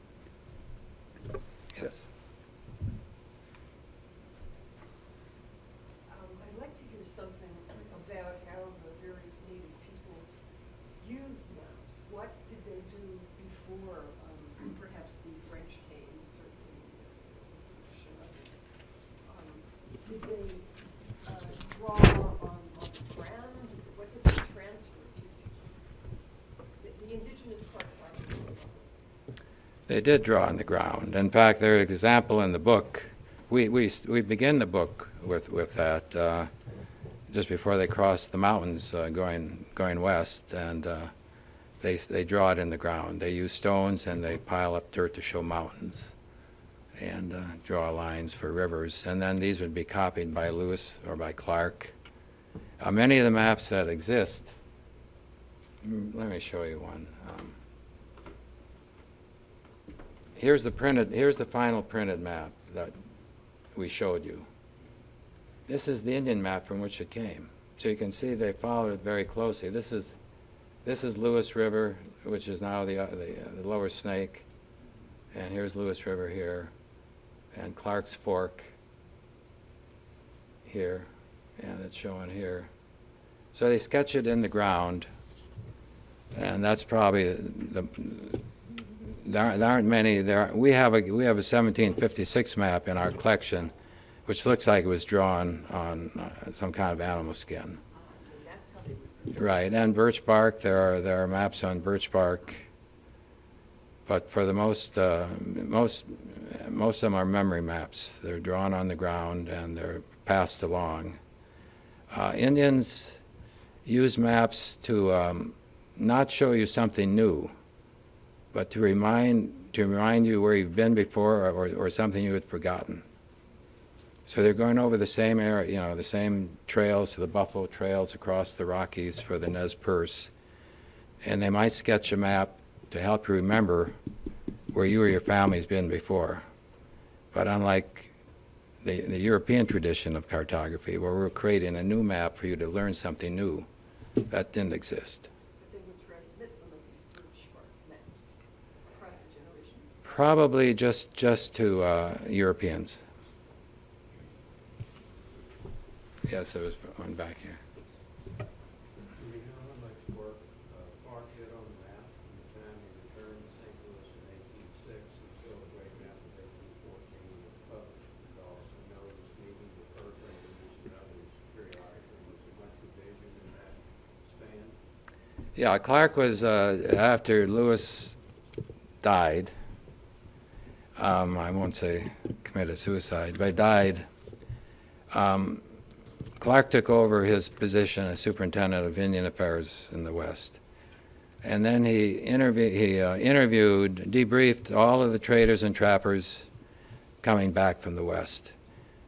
Yes. I'd like to hear something about how the various Native peoples used maps. What did they do before perhaps the French came, certainly the British and others? Did they draw on the ground? What did they transfer to? The indigenous part of They did draw on the ground. In fact, there's an example in the book. We begin the book with that just before they cross the mountains going west, and they draw it in the ground. They use stones and they pile up dirt to show mountains, and draw lines for rivers. And then these would be copied by Lewis or by Clark. Many of the maps that exist. Let me show you one. Here's the final printed map that we showed you. This is the Indian map from which it came. So you can see they followed it very closely. This is Lewis River, which is now the lower Snake, and here's Lewis River here, and Clark's Fork here, and it's shown here. So they sketch it in the ground, and that's probably there aren't many. We have a 1756 map in our collection, which looks like it was drawn on some kind of animal skin. So that's how they were. Right, and birch bark. There are maps on birch bark, but for the most of them are memory maps. They're drawn on the ground and they're passed along. Indians use maps to not show you something new, but to remind to remind you where you've been before or something you had forgotten. So they're going over the same area, you know, the same trails, the Buffalo Trails across the Rockies for the Nez Perce. And they might sketch a map to help you remember where you or your family's been before. But unlike the European tradition of cartography, where we're creating a new map for you to learn something new, that didn't exist. But they would transmit some of these birchbark maps across the generations. Probably just to Europeans. Yes, there was one back here. Do we know how much work Clark did on the map from the time he returned to St. Louis in 1806 until the great map of 1814 was published? Because we know he was meeting with fur traders and others periodically. Was there much revision in that span? Yeah, Clark was, after Lewis died, I won't say committed suicide, but died, Clark took over his position as superintendent of Indian Affairs in the West. And then he interviewed, debriefed all of the traders and trappers coming back from the West.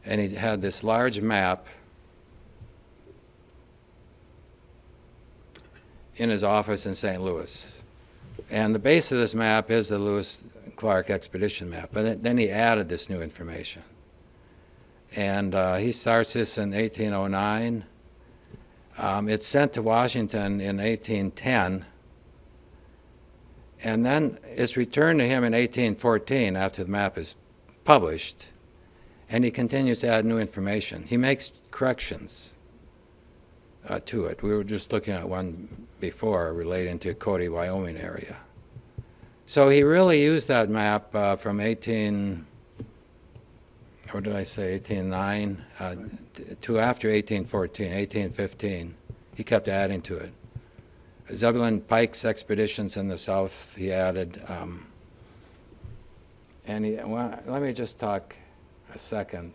And he had this large map in his office in St. Louis. And the base of this map is the Lewis-Clark expedition map. But then he added this new information. And he starts this in 1809. It's sent to Washington in 1810. And then it's returned to him in 1814 after the map is published. And he continues to add new information. He makes corrections to it. We were just looking at one before relating to Cody, Wyoming area. So he really used that map from 1809 to after 1814, 1815. He kept adding to it. Zebulon Pike's expeditions in the South, he added. Let me just talk a second.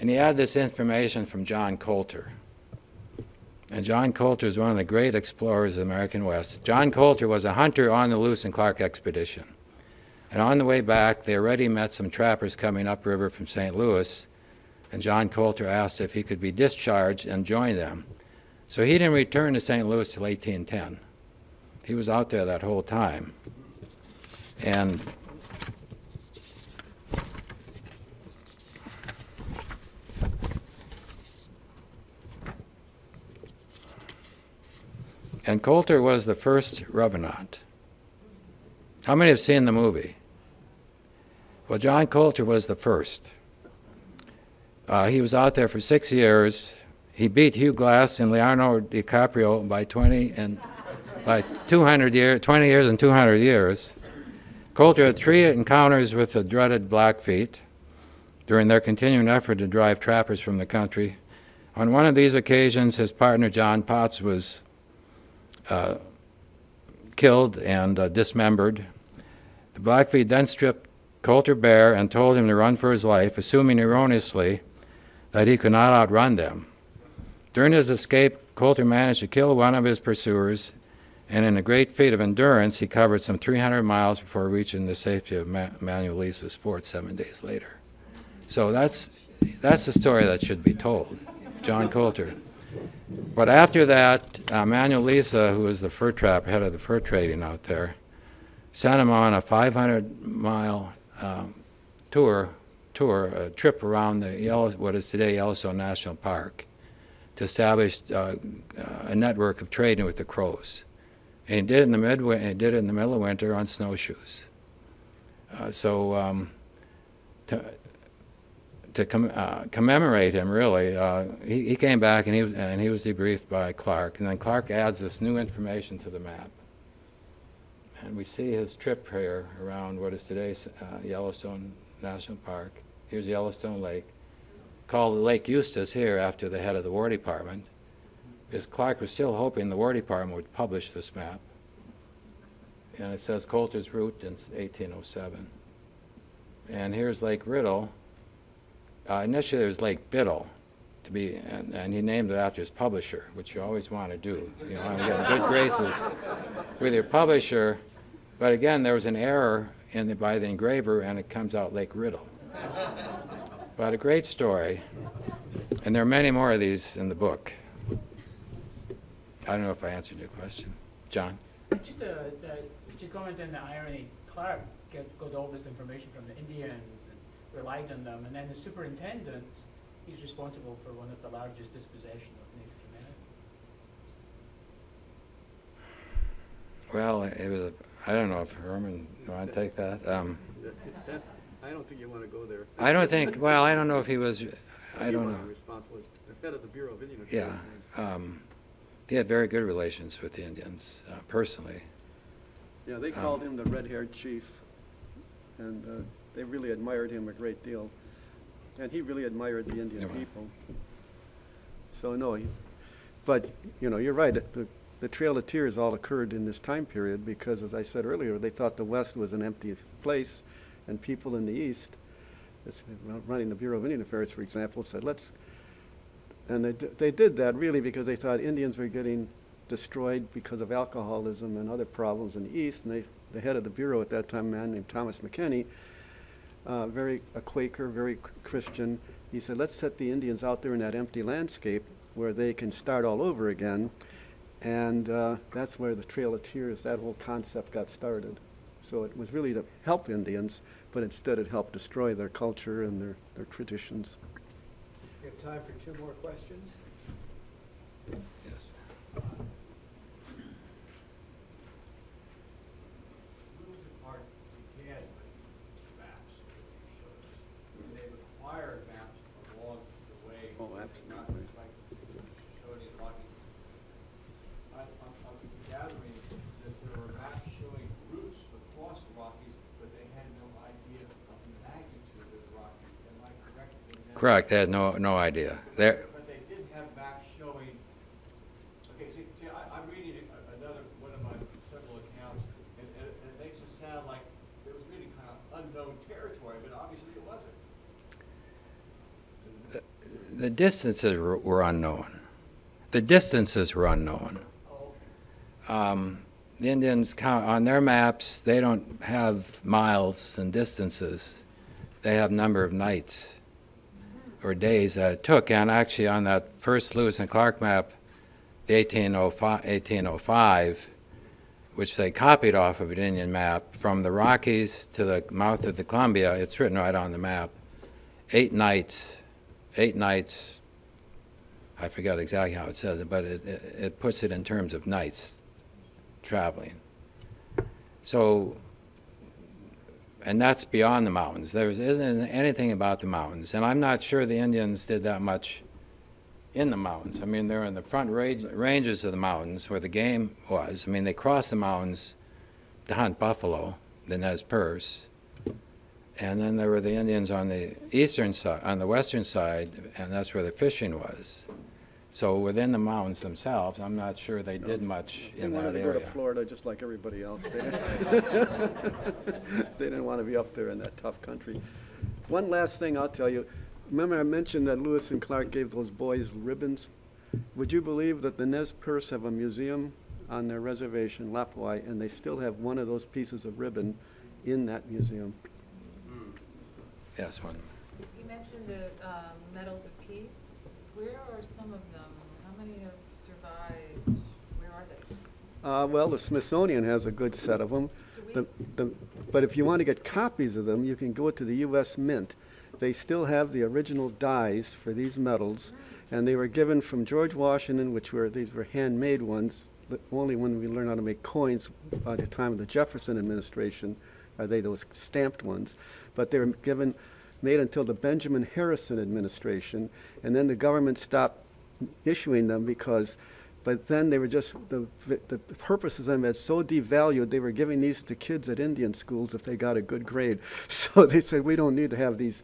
And he had this information from John Coulter. And John Coulter is one of the great explorers of the American West. John Coulter was a hunter on the Lewis and Clark expedition. And on the way back, they already met some trappers coming upriver from St. Louis, and John Coulter asked if he could be discharged and join them. So he didn't return to St. Louis till 1810. He was out there that whole time. And Coulter was the first Revenant. How many have seen the movie? Well, John Coulter was the first. He was out there for 6 years. He beat Hugh Glass and Leonardo DiCaprio by 20 years and 200 years. Coulter had 3 encounters with the dreaded Blackfeet during their continuing effort to drive trappers from the country. On one of these occasions, his partner John Potts was killed and dismembered. The Blackfeet then stripped Coulter bare and told him to run for his life, assuming erroneously that he could not outrun them. During his escape, Coulter managed to kill one of his pursuers, and in a great feat of endurance, he covered some 300 miles before reaching the safety of Manuel Lisa's fort 7 days later. So that's the story that should be told, John Coulter. But after that, Manuel Lisa, who was the fur trapper, head of the fur trading out there, sent him on a 500-mile trip around what is today Yellowstone National Park, to establish a network of trading with the Crows. And he did it in the middle of winter on snowshoes. To commemorate him, really, he came back and he was debriefed by Clark, and then Clark adds this new information to the map. And we see his trip here around what is today's Yellowstone National Park. Here's Yellowstone Lake, called Lake Eustis here after the head of the War Department, because Clark was still hoping the War Department would publish this map. And it says Coulter's route in 1807. And here's Lake Riddle. Initially it was Lake Biddle, and he named it after his publisher, which you always want to do. You want to get good graces with your publisher. But again, there was an error by the engraver, and it comes out Lake Riddle. But a great story, and there are many more of these in the book. I don't know if I answered your question. John? Just could you comment on the irony? Clark got all this information from the Indians and relied on them, and then the superintendent, he's responsible for one of the largest dispossession of Native Americans. Well, it was, I don't know if Herman, you want to take that? I don't think you want to go there. I don't think, well, I don't know if he was, I don't know. Responsible as the head of the Bureau of Indian Affairs. Yeah. He had very good relations with the Indians, personally. Yeah, they called him the red-haired chief, and they really admired him a great deal. And he really admired the Indian people. So no, but you know, you're right. The Trail of Tears all occurred in this time period because, as I said earlier, they thought the West was an empty place, and people in the East, running the Bureau of Indian Affairs, for example, said, let's, and they did that really because they thought Indians were getting destroyed because of alcoholism and other problems in the East, and the head of the Bureau at that time, a man named Thomas McKinney, a Quaker, very Christian, he said, let's set the Indians out there in that empty landscape where they can start all over again, and that's where the Trail of Tears, that whole concept got started. So it was really to help Indians, but instead it helped destroy their culture and their traditions. We have time for 2 more questions. Yes. Lewis and Clark began with maps that you showed us. And they've acquired maps along the way. Oh, absolutely. Like showed in Rocky. I'm gathering that there were maps showing routes across the Rockies, but they had no idea of the magnitude of the Rockies. Am I correct in that? Correct, they had no idea. But they did have maps showing. Okay, see, I'm reading another one of my several accounts, and it makes it sound like it was really kind of unknown territory, but obviously it wasn't. The distances were unknown. The distances were unknown. The Indians count on their maps. They don't have miles and distances. They have number of nights or days that it took. And actually, on that first Lewis and Clark map, the 1805, which they copied off of an Indian map, from the Rockies to the mouth of the Columbia, it's written right on the map, 8 nights. 8 nights. I forgot exactly how it says it, but it puts it in terms of nights traveling. So, and that's beyond the mountains. There isn't anything about the mountains, and I'm not sure the Indians did that much in the mountains. I mean, they're in the front ranges of the mountains where the game was. I mean, they crossed the mountains to hunt buffalo, the Nez Perce, and then there were the Indians on the eastern side, on the western side, and that's where the fishing was. So within the mountains themselves, I'm not sure they did much in that They wanted to area. go to Florida just like everybody else. They didn't want to be up there in that tough country. One last thing I'll tell you. Remember I mentioned that Lewis and Clark gave those boys ribbons? Would you believe that the Nez Perce have a museum on their reservation, Lapwai, and they still have one of those pieces of ribbon in that museum? Yes, one. You mentioned the medals of peace. Where are some of them? How many have survived? Where are they? Well, the Smithsonian has a good set of them. But if you want to get copies of them, you can go to the U.S. Mint. They still have the original dies for these medals, and they were given from George Washington, these were handmade ones. Only when we learn how to make coins by the time of the Jefferson administration are they those stamped ones. But they were made until the Benjamin Harrison administration, and then the government stopped issuing them but then they were just, the purposes of them had so devalued, they were giving these to kids at Indian schools if they got a good grade. So they said, we don't need to have these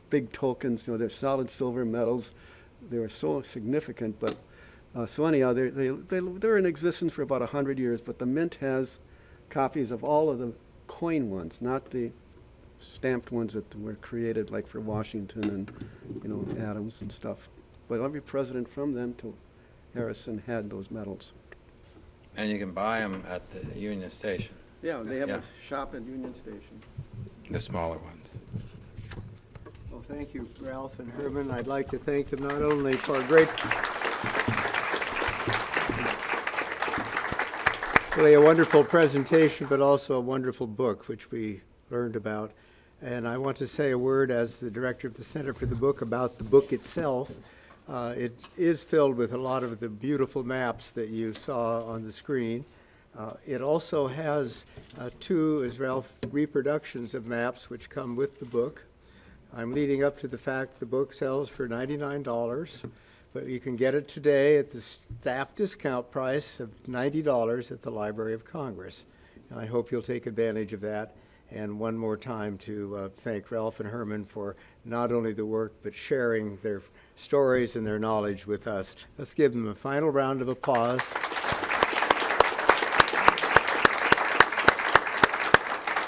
big tokens, they're solid silver medals. They were so significant, but so anyhow, they're in existence for about 100 years, but the Mint has copies of all of the coin ones, not the stamped ones that were created like for Washington and Adams and stuff. But every president from them to Harrison had those medals. And you can buy them at the Union Station. Yeah, they have Yeah. a shop at Union Station. The smaller ones. Well, thank you, Ralph and Herman. I'd like to thank them not only for a great, really a wonderful presentation, but also a wonderful book, which we learned about. And I want to say a word as the director of the Center for the Book about the book itself. It is filled with a lot of the beautiful maps that you saw on the screen. It also has two, as Ralph, reproductions of maps which come with the book. I'm leading up to the fact the book sells for $99, but you can get it today at the staff discount price of $90 at the Library of Congress. And I hope you'll take advantage of that. And one more time to thank Ralph and Herman for not only the work, but sharing their stories and their knowledge with us. Let's give them a final round of applause.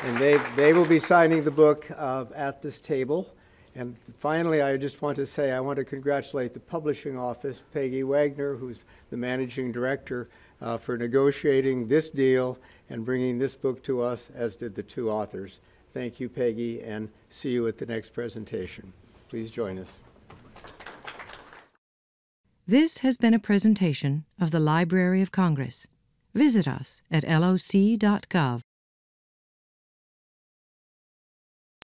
And they will be signing the book at this table. And finally, I just want to say I want to congratulate the publishing office, Peggy Wagner, who's the managing director, for negotiating this deal and bringing this book to us, as did the two authors. Thank you, Peggy, and see you at the next presentation. Please join us. This has been a presentation of the Library of Congress. Visit us at loc.gov.